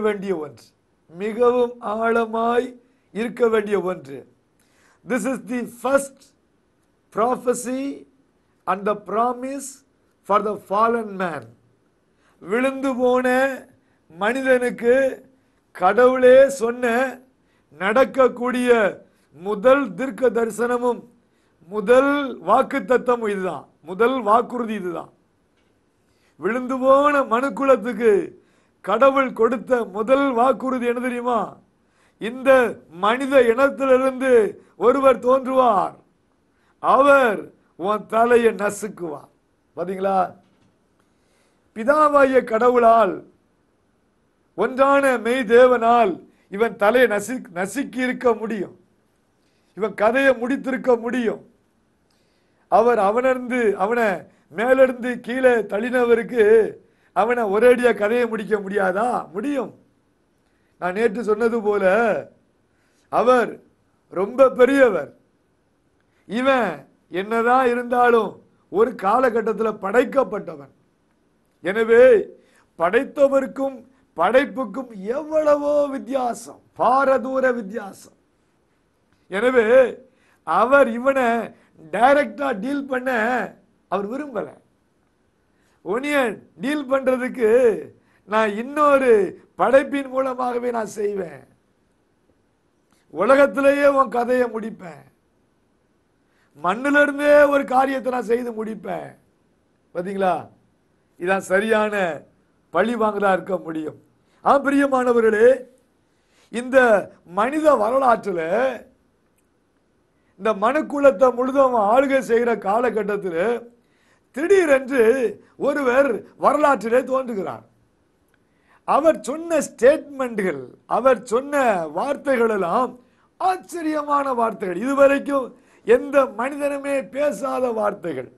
வேண்டிய ஒன்று, மிகவும் ஆழமாய் இருக்க வேண்டிய ஒன்று. This is the first prophecy and the promise for the fallen man. விழுந்து போன மனிதனுக்கு கடவுளே சொன்ன நடக்கக்கூடிய முதல் தீர்க்க தரிசனமும் முதல் வாக்குத்தத்தமும் இதுதான், முதல் வாக்குறுதி இதுதான். விழுந்து போன மனுக்குலத்துக்கு கடவுள் கொடுத்த முதல் வாக்குறுதி என்ன தெரியுமா? இந்த மனித இனத்திலிருந்து ஒருவர் தோன்றுவார், அவர் உன் தலையை நசுக்குவார். பாத்தீங்களா? பிதாவாகிய கடவுளால், ஒன்றான மெய் தேவனால் இவன் தலையை நசுக்கி இருக்க முடியும், இவன் கதையை முடித்திருக்க முடியும். அவர் அவனை மேலிருந்து கீழே தள்ளினவருக்கு அவனை ஒரேடியா கதையை முடிக்க முடியாதா? முடியும். நான் நேற்று சொன்னது போல அவர் ரொம்ப பெரியவர். இவன் என்னதான் இருந்தாலும் ஒரு காலகட்டத்தில் படைக்கப்பட்டவன். எனவே படைத்தவருக்கும் படைப்புக்கும் எவ்வளவோ வித்தியாசம், பாரதூர வித்தியாசம். எனவே அவர் இவனை டைரக்டா டீல் பண்ண அவர் விரும்பல. உன்னைய டீல் பண்றதுக்கு நான் இன்னொரு படைப்பின் மூலமாகவே நான் செய்வேன், உலகத்திலேயே உன் கதையை முடிப்பேன், மண்ணிலிருந்தே ஒரு காரியத்தை நான் செய்து முடிப்பேன். பாத்தீங்களா? இதான் சரியான பழி வாங்கதா இருக்க முடியும். பிரியமானவர்களே, இந்த மனித வரலாற்றில் இந்த மனுக்குலத்தை முழுதும் ஆளுகை செய்கிற காலகட்டத்தில் திடீரென்று ஒருவர் வரலாற்றிலே தோன்றுகிறார். அவர் சொன்ன ஸ்டேட்மெண்ட்கள், அவர் சொன்ன வார்த்தைகள் எல்லாம் ஆச்சரியமான வார்த்தைகள், இதுவரைக்கும் எந்த மனிதனுமே பேசாத வார்த்தைகள்.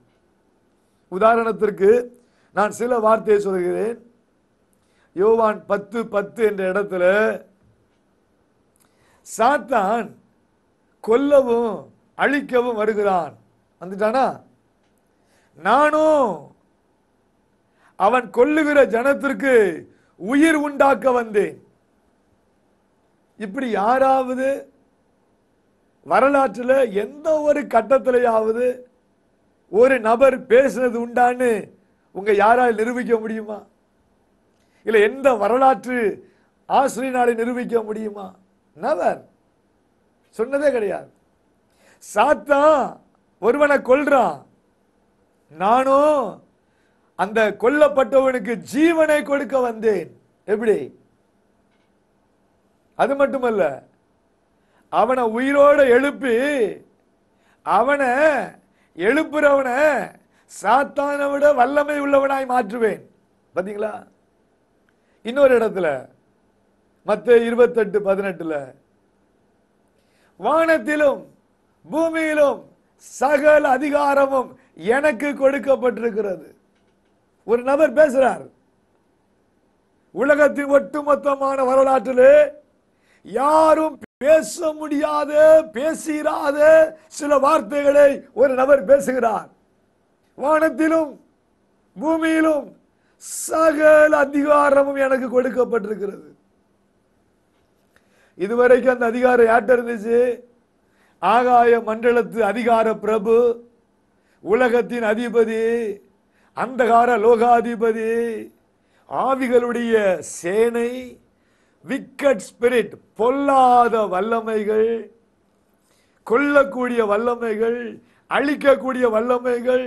உதாரணத்திற்கு நான் சில வார்த்தையை சொல்கிறேன். யோவான் 10:10 என்ற இடத்துல சாத்தான் கொல்லவும் அழிக்கவும் வருகிறான், வந்துட்டானா? நானும் அவன் கொல்லுகிற ஜனத்திற்கு உயிர் உண்டாக்க வந்தேன். இப்படி யாராவது வரலாற்றில் எந்த ஒரு கட்டத்திலேயாவது ஒரு நபர் பேசினது உண்டான்னு உங்க யாரால் நிரூபிக்க முடியுமா? இல்ல எந்த வரலாற்று ஆசிரியனாலே நிரூபிக்க முடியுமா? நபர் சொன்னதே கிடையாது. சாத்தான் ஒருவனை கொல்றான், நானும் அந்த கொல்லப்பட்டவனுக்கு ஜீவனை கொடுக்க வந்தேன். எப்படி? அது மட்டுமல்ல, அவனை உயிரோட எழுப்பி அவனை எழுப்புறவனை சாத்தானை விட வல்லமை உள்ளவனாய் மாற்றுவேன். பாத்தீங்களா? இன்னொரு இடத்துல மத்தேயு 28:18 வானத்திலும் பூமியிலும் சகல அதிகாரமும் எனக்கு கொடுக்கப்பட்டிருக்கிறது. ஒரு நபர் பேசுறார். உலகத்தின் ஒட்டுமொத்தமான வரலாற்றிலே யாரும் பேச முடியாத, பேசிராத சில வார்த்தைகளை ஒரு நபர் பேசுகிறார். வானத்திலும் பூமியிலும் சகல அதிகாரமும் எனக்கு கொடுக்கப்பட்டிருக்கிறது. இதுவரைக்கும் அந்த அதிகாரம் யார்கிட்ட இருந்துச்சு? ஆகாய மண்டலத்து அதிகார பிரபு, உலகத்தின் அதிபதி, அந்தகார லோகாதிபதி, ஆவிகளுடைய சேனை, விக்கட் ஸ்பிரிட், பொல்லாத வல்லமைகள், கொல்லக்கூடிய வல்லமைகள், அழிக்கக்கூடிய வல்லமைகள்.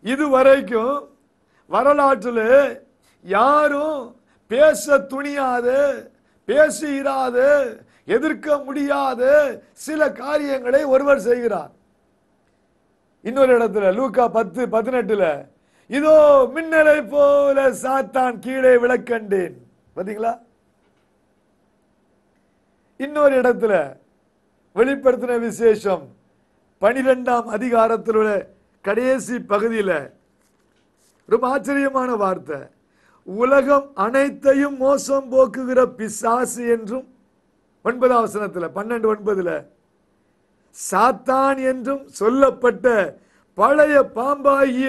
இதுவரைக்கும் வரலாற்றில் யாரும் பேச துணியாத, பேசிராத, எதிர்க்க முடியாத சில காரியங்களை ஒருவர் செய்கிறார். இன்னொரு இடத்துல லூக்கா 10:18 இதோ மின்னலை போல சாத்தான் கீழே விழக்கண்டேன். பாத்தீங்களா? இன்னொரு இடத்துல வெளிப்படுத்தின விசேஷம் 12ஆம் அதிகாரத்தில் உள்ள கடைசி பகுதியில் ரொம்ப ஆச்சரியமான வார்த்தை, உலகம் அனைத்தையும் மோசம் போக்குகிற பிசாசு என்றும் 9ஆம் வசனத்தில் 12:9 சாத்தான் என்றும் சொல்லப்பட்ட பழைய பாம்பாகிய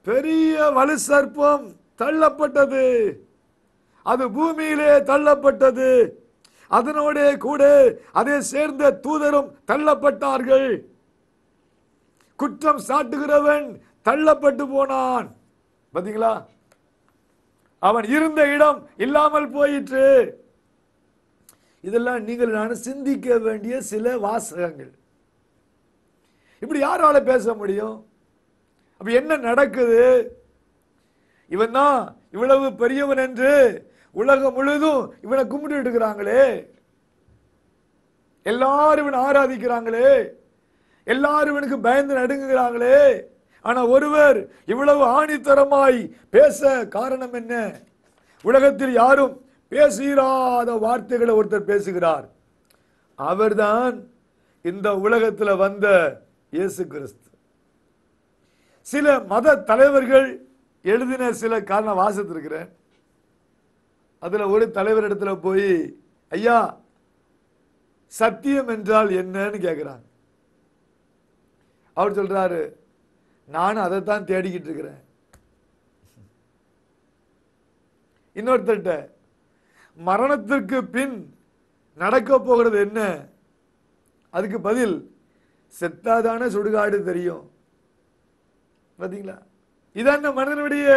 பெரிய வலு சர்ப்பம் தள்ளப்பட்டது. அது பூமியிலே தள்ளப்பட்டது. அதனோட கூட அதை சேர்ந்த தூதரும் தள்ளப்பட்டார்கள். குற்றம் சாட்டுகிறவன் தள்ளப்பட்டு போனான். பாத்தீங்களா? அவன் இருந்த இடம் இல்லாமல் போயிற்று. இதெல்லாம் நீங்கள் நான் சிந்திக்க வேண்டிய சில வாசகங்கள். இப்படி யாரால பேச முடியும்? அப்ப என்ன நடக்குது? இவன் தான் இவ்வளவு பெரியவன் என்று உலகம் முழுதும் இவனை கும்பிட்டு இருக்கிறாங்களே, எல்லாரும் இவனை ஆராதிக்கிறாங்களே, எல்லாரும் இவனுக்கு பயந்து நடுங்குகிறாங்களே. ஆனா ஒருவர் இவ்வளவு ஆணித்தரமாய் பேச காரணம் என்ன? உலகத்தில் யாரும் பேசுகிறாத வார்த்தைகளை ஒருத்தர் பேசுகிறார். அவர்தான் இந்த உலகத்தில் வந்த இயேசு கிறிஸ்து. சில மத தலைவர்கள் எழுதின சில காரணம் வாசித்திருக்கிறேன். அதுல ஒரு தலைவர் இடத்துல போய், ஐயா சத்தியம் என்றால் என்னன்னு கேட்கிறாங்க. அவர் சொல்றாரு, நானும் அதைத்தான் தேடிக்கிட்டு இருக்கிறேன். இன்னொருத்தட்ட, மரணத்திற்கு பின் நடக்க போகிறது என்ன? அதுக்கு பதில், செத்தாதான சுடுகாடு தெரியும். பாத்தீங்களா? இதான் மனிதனுடைய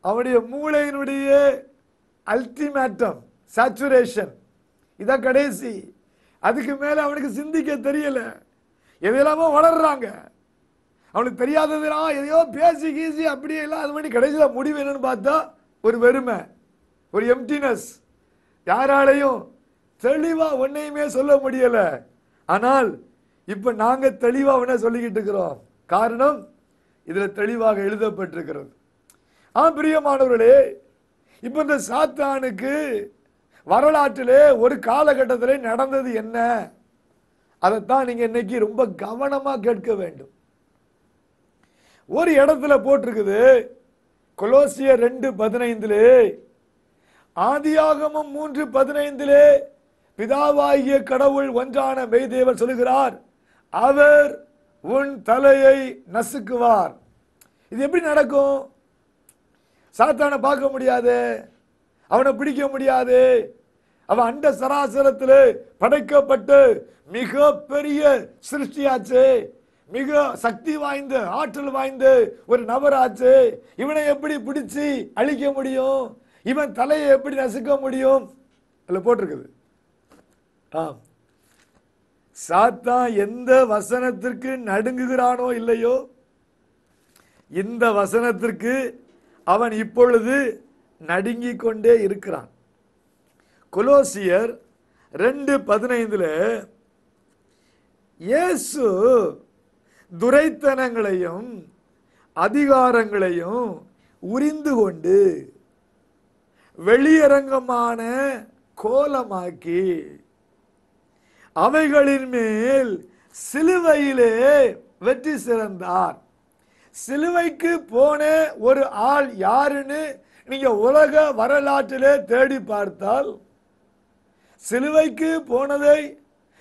அவனுடைய மூளையினுடைய அல்டிமேட்டம், சேச்சுரேஷன். இதான் கடைசி. அதுக்கு மேல அவனுக்கு சிந்திக்க தெரியல. எதையெல்லாமோ வளர்றாங்க. அவனுக்கு தெரியாததுலாம் எதையோ பேசி கீசி அப்படியே எல்லாம் அது பண்ணி கடைசியில் முடிவு என்னன்னு பார்த்தா ஒரு வெறுமை, ஒரு எம்டினஸ். யாராலையும் தெளிவா ஒன்னையுமே சொல்ல முடியல. ஆனால் இப்ப நாங்க தெளிவா ஒன்ன சொல்லிக்கிட்டு இருக்கிறோம். காரணம், இதுல தெளிவாக எழுதப்பட்டிருக்கிறது. பிரியமானவர்களே, இப்ப இந்த சாத்தானுக்கு வரலாற்றிலே ஒரு காலகட்டத்திலே நடந்தது என்ன? அதைத்தான் நீங்க இன்னைக்கு ரொம்ப கவனமா கேட்க வேண்டும். ஒரு இடத்துல போட்டிருக்குது, கொலோசியர் 2:15, ஆதியாகமம் 3:15, பிதாவாகிய கடவுள் ஒன்றான மெய்தேவர் சொல்லுகிறார், அவர் உன் தலையை நசுக்குவார். இது எப்படி நடக்கும்? சாத்தானை பார்க்க முடியாது, அவனை பிடிக்க முடியாது. அவன் அண்ட சராசரத்தில் படைக்கப்பட்டு மிக பெரிய சிருஷ்டியாச்சு, மிக சக்தி வாய்ந்த ஆற்றல் வாய்ந்த ஒரு நபராச்சு. இவனை எப்படி பிடிச்சு அழிக்க முடியும்? இவன் தலையை எப்படி நசுக்க முடியும்? அதுல போட்டிருக்குது. சாத்தான் எந்த வசனத்திற்கு நடுங்குகிறானோ இல்லையோ, இந்த வசனத்திற்கு அவன் இப்பொழுது நடுங்கிக் கொண்டே இருக்கிறான். கொலோசியர் 2:15 இயேசு துரைத்தனங்களையும் அதிகாரங்களையும் உரிந்து கொண்டு வெளியரங்கமான கோலமாக்கி அவைகளின் மேல் சிலுவையிலே வெற்றி சிறந்தார். சிலுவைக்கு போன ஒரு ஆள் யாருன்னு நீங்க உலக வரலாற்றிலே தேடி பார்த்தால், சிலுவைக்கு போனதை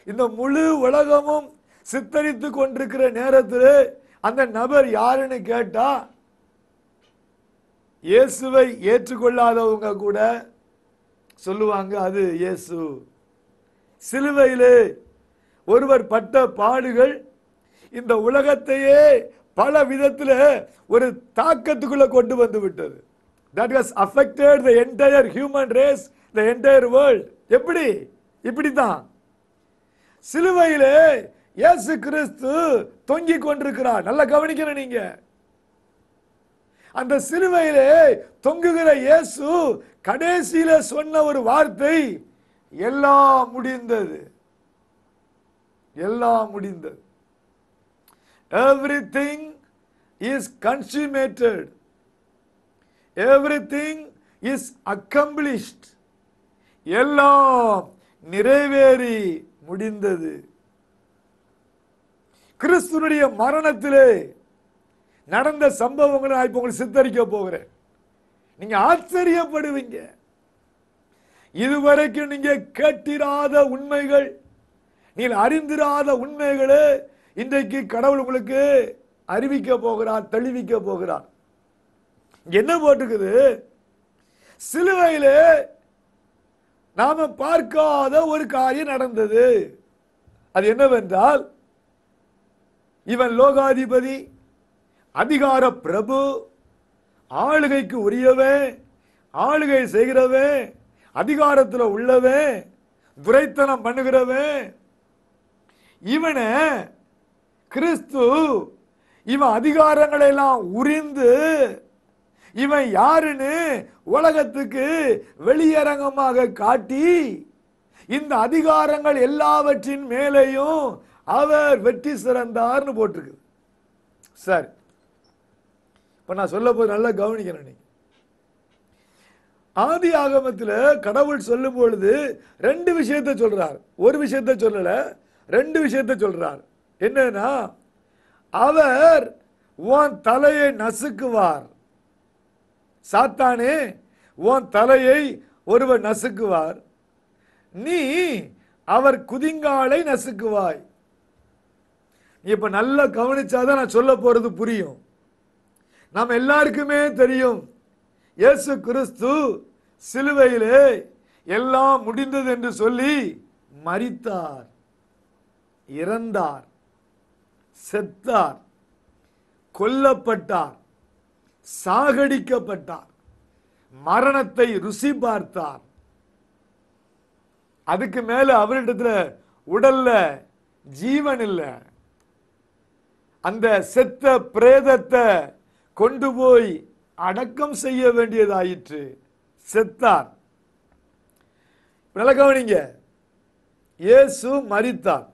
இந்த முழு உலகமும் சித்தரித்து கொண்டிருக்கிற நேரத்தில் அந்த நபர் யாருன்னு கேட்டா, இயேசுவை ஏற்றுக்கொள்ளாதவங்க கூட சொல்லுவாங்க அது இயேசு. சிலுவையிலே ஒருவர் பட்ட பாடுகள் இந்த உலகத்தையே பல விதத்தில் ஒரு தாக்கத்துக்குள்ள கொண்டு வந்து விட்டது. That has affected the entire human race, the entire world. எப்படி? இப்படித்தான் சிலுவையிலே இயேசு கிறிஸ்து தொங்கிக் கொண்டிருக்கிறார். நல்லா கவனிக்கணும் நீங்க. அந்த சிலுவையிலே தொங்குகிற இயேசு கடைசியில சொன்ன ஒரு வார்த்தை, எல்லாம் முடிந்தது, எல்லாம் முடிந்தது. Everything is consummated. Everything is accomplished. எல்லாம் நிறைவேறி முடிந்தது. கிறிஸ்துனுடைய மரணத்திலே நடந்த சம்பவங்களை நான் இப்ப உங்களுக்கு சித்தரிக்க போகிறேன். நீங்க ஆச்சரியப்படுவீங்க. இதுவரைக்கும் நீங்க கேட்டிராத உண்மைகள், நீங்கள் அறிந்திராத உண்மைகளே இன்றைக்கு கடவுள் உங்களுக்கு அறிவிக்க போகிறார், தெளிவிக்க போகிறார். என்ன போட்டுக்குது? சிலுவையிலே நாம பார்க்காத ஒரு காரியம் நடந்தது. அது என்னவென்றால், இவன் லோகாதிபதி, அதிகார பிரபு, ஆளுகைக்கு உரியவன், ஆளுகை செய்கிறவன், அதிகாரத்தில் உள்ளவன், துரைத்தனம் பண்ணுகிறவன், இவனை கிறிஸ்து இவன் அதிகாரங்களை எல்லாம் உரிந்து இவன் யாருன்னு உலகத்துக்கு வெளியரங்கமாக காட்டி இந்த அதிகாரங்கள் எல்லாவற்றின் மேலேயும் அவர் வெற்றி சிறந்தார்னு போட்டிருக்கு. சரி, இப்ப நான் சொல்ல போது நல்லா கவனிக்கணும். நீங்க ஆதி ஆகமத்தில் கடவுள் சொல்லும் பொழுது ரெண்டு விஷயத்தை சொல்றார். ஒரு விஷயத்தை சொல்லல, ரெண்டு விஷயத்தை சொல்றார். என்னன்னா, அவர் உன் தலையை நசுக்குவார். சாத்தானே, உன் தலையை ஒருவர் நசுக்குவார், நீ அவர் குதிங்காலை நசுக்குவாய். இப்ப நல்லா கவனிச்சாதான் நான் சொல்ல போறது புரியும். நாம் எல்லாருக்குமே தெரியும், இயேசு கிறிஸ்து சிலுவையிலே எல்லாம் முடிந்தது என்று சொல்லி மரித்தார், இறந்தார், செத்தார், கொல்லப்பட்டார், சாகடிக்கப்பட்டார், மரணத்தை ருசி பார்த்தார். அதுக்கு மேல அவரிடத்துல உடல்ல ஜீவன் இல்லை. அந்த செத்த பிரேதத்தை கொண்டு போய் அடக்கம் செய்ய வேண்டியதாயிற்று. செத்தார். நல்ல கவனிங்க, இயேசு மரித்தார்.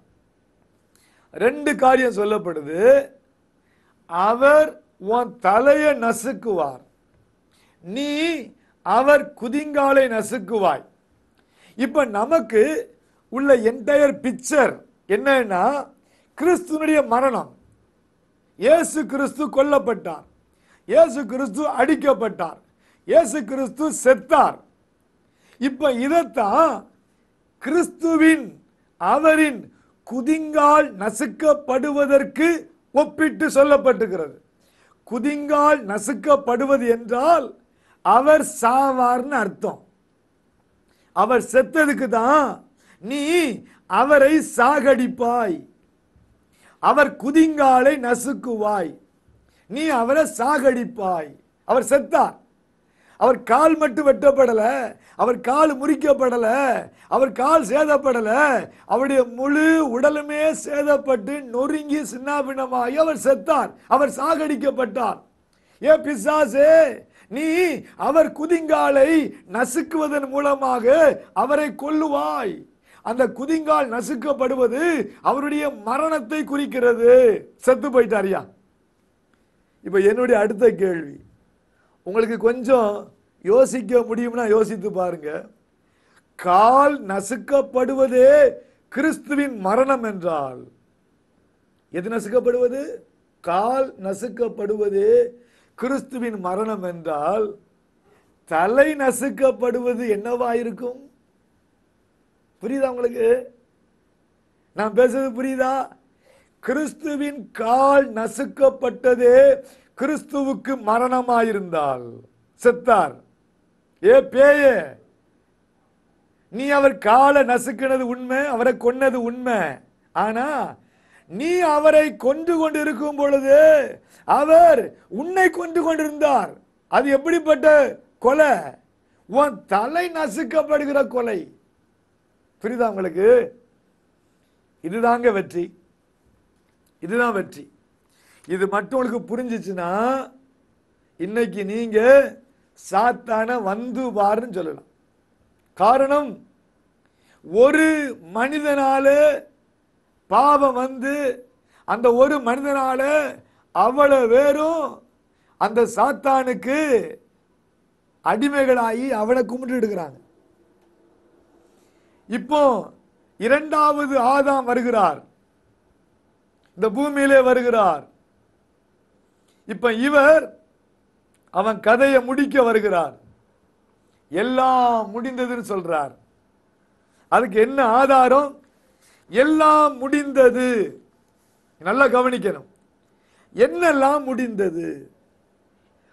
ரெண்டு காரியம் சொல்லப்படுது. அவர் உன் தலையை நசுக்குவார், நீ அவர் குதிங்காலை நசுக்குவாய். இப்ப நமக்கு உள்ள என்டையர் பிக்சர் என்னன்னா, கிறிஸ்துனுடைய மரணம். இயேசு கிறிஸ்து கொல்லப்பட்டார், இயேசு கிறிஸ்து அடிக்கப்பட்டார், இயேசு கிறிஸ்து செத்தார். இப்ப இதத்தான் கிறிஸ்துவின் அவரின் குதிங்கால் நசுக்கப்படுவதற்கு ஒப்பிட்டு சொல்லப்பட்டிருக்கிறது. குதிங்கால் நசுக்கப்படுவது என்றால் அவர் சாவார்னு அர்த்தம். அவர் செத்ததுக்கு தான் நீ அவரை சாகடிப்பாய், அவர் குதிங்காலை நசுக்குவாய், நீ அவரை சாகடிப்பாய். அவர் செத்தார். அவர் கால் மட்டும் வெட்டப்படல, அவர் கால் முறிக்கப்படல, அவர் கால் சேதப்படல, அவருடைய முழு உடலுமே சேதப்பட்டு நொறுங்கி சின்னாபின்னமாகி அவர் செத்தார், அவர் சாகடிக்கப்பட்டார். ஏ பிசாசே, நீ அவர் குதிங்காலை நசுக்குவதன் மூலமாக அவரை கொல்லுவாய். அந்த குதிங்கால் நசுக்கப்படுவது அவருடைய மரணத்தை குறிக்கிறது. செத்து போயிட்டாரியா. இப்ப என்னுடைய அடுத்த கேள்வி, உங்களுக்கு கொஞ்சம் யோசிக்க முடியும்னா யோசித்து பாருங்க. கால் நசுக்கப்படுவதே கிறிஸ்துவின் மரணம் என்றால், எது நசுக்கப்படுவது? கால் நசுக்கப்படுவதே கிறிஸ்துவின் மரணம் என்றால், தலை நசுக்கப்படுவது என்னவாயிருக்கும்? புரியுதா உங்களுக்கு? நான் பேசுறது புரியுதா? கிறிஸ்துவின் கால் நசுக்கப்பட்டதே கிறிஸ்துவுக்கு மரணமாயிருந்தால், செத்தார். ஏ பேயே, நீ அவர் காலை நசுக்கினது உண்மை, அவரை கொன்னது உண்மை. ஆனா நீ அவரை கொன்று கொண்டு இருக்கும் பொழுது அவர் உன்னை கொன்று கொண்டிருந்தார். அது எப்படிப்பட்ட கொலை? உன் தலை நசுக்கப்படுகிற கொலை. புரியுதா உங்களுக்கு? இதுதாங்க வெற்றி, இதுதான் வெற்றி. இது மற்றவங்களுக்கு புரிஞ்சிச்சுன்னா இன்னைக்கு நீங்க சாத்தான வந்து பாருன்னு சொல்லலாம். காரணம், ஒரு மனிதனால பாவம் வந்து அந்த ஒரு மனிதனால அவ்வளவு பேரும் அந்த சாத்தானுக்கு அடிமைகளாகி அவனை கும்பிட்டு எடுக்கிறாங்க. இப்போ இரண்டாவது ஆதாம் வருகிறார், இந்த பூமியிலே வருகிறார். இப்ப இவர் அவன் கதையை முடிக்க வருகிறார். எல்லாம் முடிந்ததுன்னு சொல்றார். அதுக்கு என்ன ஆதாரம்? எல்லாம் முடிந்தது. நல்லா கவனிக்கணும், என்னெல்லாம் முடிந்தது?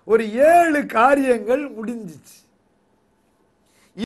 ஒரு 7 காரியங்கள் முடிஞ்சிச்சு.